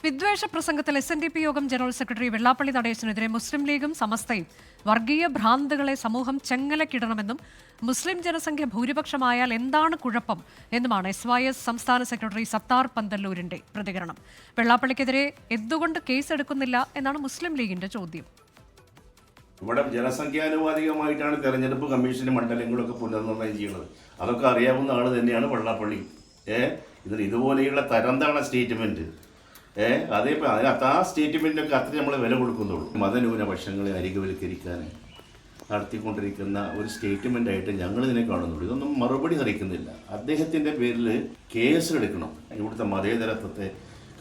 വിദ്വേഷ പ്രസംഗത്തിൽ SNDP യോഗം ജനറൽ സെക്രട്ടറി വെള്ളാപ്പള്ളി നടേശനെതിരെ മുസ്ലിം ലീഗും സമസ്തയും വർഗീയ ഭ്രാന്തുകളെ സമൂഹം ചെങ്ങലക്കിടണമെന്നും മുസ്ലിം ജനസംഖ്യ ഭൂരിപക്ഷമായാൽ എന്താണ് കുഴപ്പം എന്നുമാണ് SYS സംസ്ഥാന സെക്രട്ടറി സത്താർ പന്തല്ലൂരിന്റെ പ്രതികരണം. വെള്ളാപ്പള്ളിക്കെതിരെ എന്തുകൊണ്ട് കേസെടുക്കുന്നില്ല എന്നാണ് മുസ്ലിം ലീഗിന്റെ ചോദ്യം. ഇവിടെ ജനസംഖ്യാനുപാതികമായിട്ടാണ് തെരഞ്ഞെടുപ്പ് കമ്മീഷന്റെ മണ്ഡലങ്ങളൊക്കെ പുനർനിർണ്ണയം ചെയ്യുന്നത്. അതൊക്കെ അറിയാവുന്ന ആൾ തന്നെയാണ് വെള്ളാപ്പള്ളി. ഇതിന് ഇതുപോലെയുള്ള തരംതാണ സ്റ്റേറ്റ്മെന്റ് അതേപോലെ അതിനകത്ത് ആ സ്റ്റേറ്റ്മെന്റിനൊക്കെ അത്ര നമ്മൾ വില കൊടുക്കുന്നുള്ളൂ. മതന്യൂനപക്ഷങ്ങളെ അരികവൽക്കരിക്കാൻ നടത്തിക്കൊണ്ടിരിക്കുന്ന ഒരു സ്റ്റേറ്റ്മെന്റ് ആയിട്ട് ഞങ്ങൾ ഇതിനെ കാണുന്നുള്ളൂ. ഇതൊന്നും മറുപടി അറിയിക്കുന്നില്ല. അദ്ദേഹത്തിന്റെ പേരിൽ കേസ് എടുക്കണം. ഇവിടുത്തെ മതേതരത്വത്തെ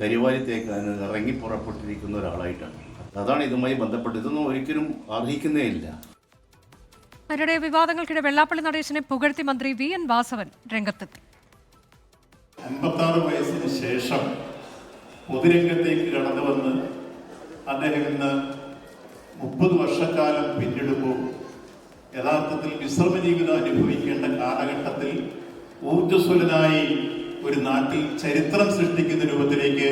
കരിവാരിത്തേക്കാൻ ഇറങ്ങി പുറപ്പെട്ടിരിക്കുന്ന ഒരാളായിട്ടാണ്. അതാണ് ഇതുമായി ബന്ധപ്പെട്ട്. ഇതൊന്നും ഒരിക്കലും അർഹിക്കുന്നേ ഇല്ല. അതിനിടെ വിവാദങ്ങൾക്കിടെ വെള്ളാപ്പള്ളി നടേശനെ പുകഴ്ത്തി മന്ത്രി VN വാസവൻ രംഗത്തെത്തി. 56 വയസ്സിന് ശേഷം പൊതുരംഗത്തേക്ക് കടന്നു വന്ന് അദ്ദേഹം ഇന്ന് 30 വർഷക്കാലം പിന്നിടുമ്പോൾ യഥാർത്ഥത്തിൽ വിശ്രമ ജീവിതം അനുഭവിക്കേണ്ട കാലഘട്ടത്തിൽ ഊർജ്ജസ്വലനായി ഒരു നാട്ടിൽ ചരിത്രം സൃഷ്ടിക്കുന്ന രൂപത്തിലേക്ക്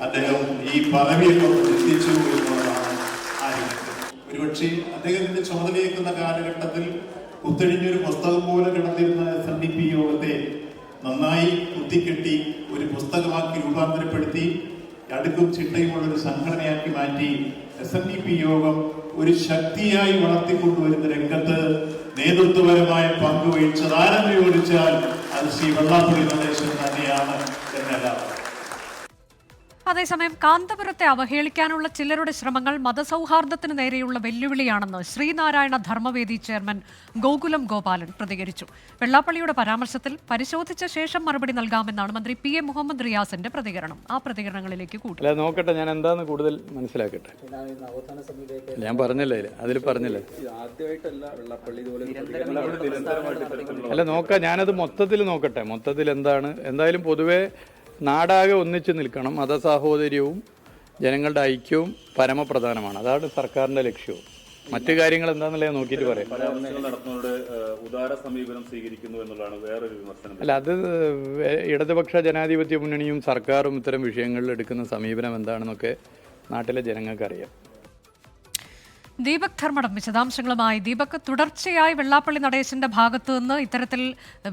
അദ്ദേഹം ഈ പദവിയൊക്കെ എത്തിച്ചു എന്നുള്ളതാണ് ആയിരിക്കും. ഒരുപക്ഷെ അദ്ദേഹത്തിന്റെ ചുമതലയേക്കുന്ന കാലഘട്ടത്തിൽ കുത്തഴിഞ്ഞൊരു പുസ്തകം പോലെ കിടന്നിരുന്ന SNDP യോഗത്തെ നന്നായി കുത്തിക്കെട്ടി ഒരു പുസ്തകമാക്കി രൂപാന്തരപ്പെടുത്തി അടുക്കും ചിട്ടയുമുള്ളൊരു സംഘടനയാക്കി മാറ്റി SNDP യോഗം ഒരു ശക്തിയായി വളർത്തിക്കൊണ്ടുവരുന്ന രംഗത്ത് നേതൃത്വപരമായ പങ്ക് വഹിച്ചതാരെന്ന് ചോദിച്ചാൽ അത് ശ്രീ വെള്ളാപ്പള്ളി നടേശൻ തന്നെയാണ് എന്നല്ല. അതേസമയം കാന്തപുരത്തെ അവഹേളിക്കാനുള്ള ചിലരുടെ ശ്രമങ്ങൾ മതസൗഹാർദ്ദത്തിന് നേരെയുള്ള വെല്ലുവിളിയാണെന്ന് ശ്രീനാരായണ ധർമ്മവേദി ചെയർമാൻ ഗോകുലം ഗോപാലൻ പ്രതികരിച്ചു. വെള്ളാപ്പള്ളിയുടെ പരാമർശത്തിൽ പരിശോധിച്ച ശേഷം മറുപടി നൽകാമെന്നാണ് മന്ത്രി PA മുഹമ്മദ് റിയാസിന്റെ പ്രതികരണം. ആ പ്രതികരണങ്ങളിലേക്ക് കൂടി നോക്കട്ടെ, ഞാൻ എന്താന്ന് കൂടുതൽ മനസ്സിലാക്കട്ടെ. ഞാൻ പറഞ്ഞല്ലേ, അതിൽ പറഞ്ഞല്ലേ. അല്ല നോക്കാം, ഞാനത് മൊത്തത്തിൽ നോക്കട്ടെ. മൊത്തത്തിൽ എന്താണ്, എന്തായാലും പൊതുവെ നാടാകെ ഒന്നിച്ചു നിൽക്കണം. മതസാഹോദര്യവും ജനങ്ങളുടെ ഐക്യവും പരമപ്രധാനമാണ്. അതാണ് സർക്കാരിന്റെ ലക്ഷ്യവും. മറ്റു കാര്യങ്ങൾ എന്താണെന്നുള്ളത് നോക്കിയിട്ട് പറയാം. ഉദാര സമീപനം സ്വീകരിക്കുന്നു എന്നുള്ളതാണ് വേറൊരു വിമർശനം. അല്ല, അത് ഇടതുപക്ഷ ജനാധിപത്യ മുന്നണിയും സർക്കാരും ഇത്തരം വിഷയങ്ങളിൽ എടുക്കുന്ന സമീപനം എന്താണെന്നൊക്കെ നാട്ടിലെ ജനങ്ങൾക്ക് അറിയാം. ദീപക് ധർമ്മടം വിശദാംശങ്ങളുമായി. ദീപക്, തുടർച്ചയായി വെള്ളാപ്പള്ളി നടേശന്റെ ഭാഗത്തു നിന്ന് ഇത്തരത്തിൽ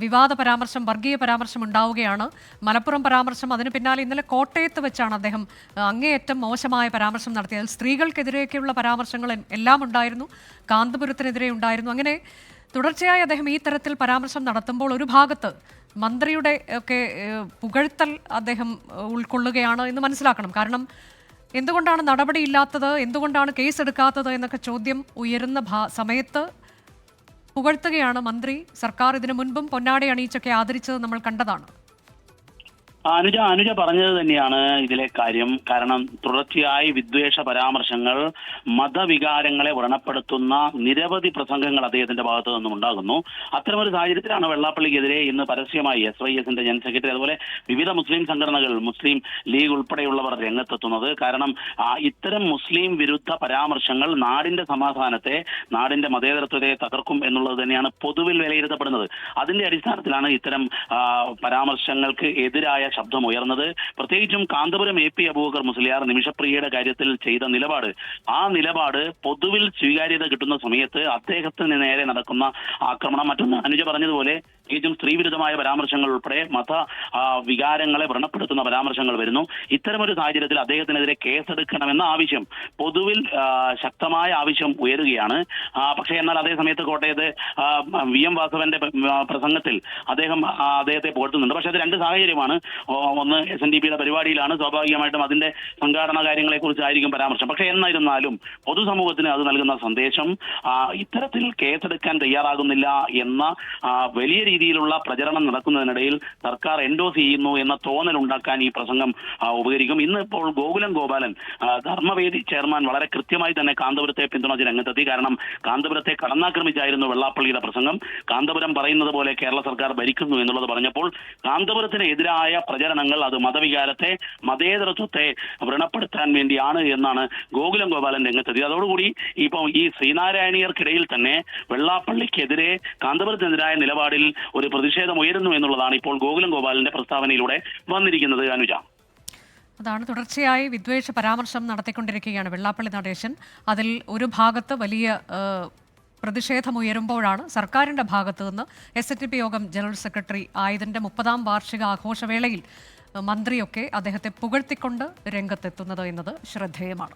വിവാദ പരാമർശം, വർഗീയ പരാമർശം ഉണ്ടാവുകയാണ്. മലപ്പുറം പരാമർശം, അതിന് പിന്നാലെ ഇന്നലെ കോട്ടയത്ത് വെച്ചാണ് അദ്ദേഹം അങ്ങേയറ്റം മോശമായ പരാമർശം നടത്തിയത്. സ്ത്രീകൾക്കെതിരെയൊക്കെയുള്ള പരാമർശങ്ങൾ എല്ലാം ഉണ്ടായിരുന്നു, കാന്തപുരത്തിനെതിരെ ഉണ്ടായിരുന്നു. അങ്ങനെ തുടർച്ചയായി അദ്ദേഹം ഈ തരത്തിൽ പരാമർശം നടത്തുമ്പോൾ ഒരു ഭാഗത്ത് മന്ത്രിയുടെ ഒക്കെ പുകഴ്ത്തൽ അദ്ദേഹം ഉൾക്കൊള്ളുകയാണ് എന്ന് മനസ്സിലാക്കണം. കാരണം എന്തുകൊണ്ടാണ് നടപടിയില്ലാത്തത്, എന്തുകൊണ്ടാണ് കേസെടുക്കാത്തത് എന്നൊക്കെ ചോദ്യം ഉയരുന്ന സമയത്ത് പുകഴ്ത്തുകയാണ് മന്ത്രി. സർക്കാർ ഇതിനു മുൻപും പൊന്നാട അണിയിച്ചൊക്കെ ആദരിച്ചത് നമ്മൾ കണ്ടതാണ്. അനുജ പറഞ്ഞത് തന്നെയാണ് ഇതിലെ കാര്യം. കാരണം തുടർച്ചയായി വിദ്വേഷ പരാമർശങ്ങൾ, മതവികാരങ്ങളെ വ്രണപ്പെടുത്തുന്ന നിരവധി പ്രസംഗങ്ങൾ അദ്ദേഹത്തിന്റെ ഭാഗത്തു നിന്നും ഉണ്ടാകുന്നു. അത്തരമൊരു സാഹചര്യത്തിലാണ് വെള്ളാപ്പള്ളിക്കെതിരെ ഇന്ന് പരസ്യമായി SYSന്റെ ജനറൽ സെക്രട്ടറി, അതുപോലെ വിവിധ മുസ്ലിം സംഘടനകൾ, മുസ്ലിം ലീഗ് ഉൾപ്പെടെയുള്ളവർ രംഗത്തെത്തുന്നത്. കാരണം ഇത്തരം മുസ്ലിം വിരുദ്ധ പരാമർശങ്ങൾ നാടിന്റെ സമാധാനത്തെ, നാടിന്റെ മതേതരത്വത്തെ തകർക്കും എന്നുള്ളത് തന്നെയാണ് പൊതുവിൽ വിലയിരുത്തപ്പെടുന്നത്. അതിന്റെ അടിസ്ഥാനത്തിലാണ് ഇത്തരം പരാമർശങ്ങൾക്ക് എതിരായ ശബ്ദം ഉയർന്നത്. പ്രത്യേകിച്ചും കാന്തപുരം AP അബൂബക്കർ മുസ്ലിയാർ നിമിഷപ്രിയയുടെ കാര്യത്തിൽ ചെയ്ത നിലപാട്, ആ നിലപാട് പൊതുവിൽ സ്വീകാര്യത കിട്ടുന്ന സമയത്ത് അദ്ദേഹത്തിന് നേരെ നടക്കുന്ന ആക്രമണം, മറ്റൊന്ന് അനുജ പറഞ്ഞതുപോലെ ഏറ്റവും സ്ത്രീവിരുദ്ധമായ പരാമർശങ്ങൾ ഉൾപ്പെടെ മത വികാരങ്ങളെ വ്രണപ്പെടുത്തുന്ന പരാമർശങ്ങൾ വരുന്നു. ഇത്തരമൊരു സാഹചര്യത്തിൽ അദ്ദേഹത്തിനെതിരെ കേസെടുക്കണമെന്ന ആവശ്യം പൊതുവിൽ ശക്തമായ ആവശ്യം ഉയരുകയാണ്. പക്ഷേ എന്നാൽ അതേ സമയത്ത് കോട്ടയത്ത് VM വാസവന്റെ പ്രസംഗത്തിൽ അദ്ദേഹത്തെ പുകഴ്ത്തുന്നുണ്ട്. പക്ഷേ അത് രണ്ട് സാഹചര്യമാണ്. ഒന്ന് SNDPയുടെ പരിപാടിയിലാണ്, സ്വാഭാവികമായിട്ടും അതിന്റെ സംഘാടന കാര്യങ്ങളെ കുറിച്ചായിരിക്കും പരാമർശം. പക്ഷേ എന്നായിരുന്നാലും പൊതുസമൂഹത്തിന് അത് നൽകുന്ന സന്ദേശം ഇത്തരത്തിൽ കേസെടുക്കാൻ തയ്യാറാകുന്നില്ല എന്ന വലിയ രീതിയിലുള്ള പ്രചരണം നടക്കുന്നതിനിടയിൽ സർക്കാർ എൻഡോസ് ചെയ്യുന്നു എന്ന തോന്നൽ ഉണ്ടാക്കാൻ ഈ പ്രസംഗം ഉപകരിക്കും. ഇന്ന് ഇപ്പോൾ ഗോകുലം ഗോപാലൻ ധർമ്മവേദി ചെയർമാൻ വളരെ കൃത്യമായി തന്നെ കാന്തപുരത്തെ പിന്തുണച്ച് രംഗത്തെത്തി. കാരണം കാന്തപുരത്തെ കടന്നാക്രമിച്ചായിരുന്നു വെള്ളാപ്പള്ളിയുടെ പ്രസംഗം. കാന്തപുരം പറയുന്നത് പോലെ കേരള സർക്കാർ ഭരിക്കുന്നു എന്നുള്ളത് പറഞ്ഞപ്പോൾ കാന്തപുരത്തിന് എതിരായ പ്രചരണങ്ങൾ അത് മതവികാരത്തെ, മതേതരത്വത്തെ വ്രണപ്പെടുത്താൻ വേണ്ടിയാണ് എന്നാണ് ഗോകുലം ഗോപാലൻ രംഗത്തെത്തിയത്. അതോടുകൂടി ഇപ്പോൾ ഈ ശ്രീനാരായണീയർക്കിടയിൽ തന്നെ വെള്ളാപ്പള്ളിക്കെതിരെ, കാന്തപുരത്തിനെതിരായ നിലപാടിൽ ഒരു പ്രതിഷേധം ഉയരുന്നു എന്നുള്ളതാണ് ഇപ്പോൾ ഗോകുലം ഗോപാലന്റെ പ്രസ്താവനയിലൂടെ വന്നിരിക്കുന്നത്. അനുജ, അതാണ് തുടർച്ചയായി വിദ്വേഷ പരാമർശം നടത്തിക്കൊണ്ടിരിക്കുകയാണ് വെള്ളാപ്പള്ളി നടേശൻ. അതിൽ ഒരു ഭാഗത്ത് വലിയ പ്രതിഷേധമുയരുമ്പോഴാണ് സർക്കാരിൻ്റെ ഭാഗത്തു നിന്ന് SNDP യോഗം ജനറൽ സെക്രട്ടറി ആയതിൻ്റെ 30ാം വാർഷിക ആഘോഷവേളയിൽ മന്ത്രിയൊക്കെ അദ്ദേഹത്തെ പുകഴ്ത്തിക്കൊണ്ട് രംഗത്തെത്തുന്നത് എന്നത് ശ്രദ്ധേയമാണ്.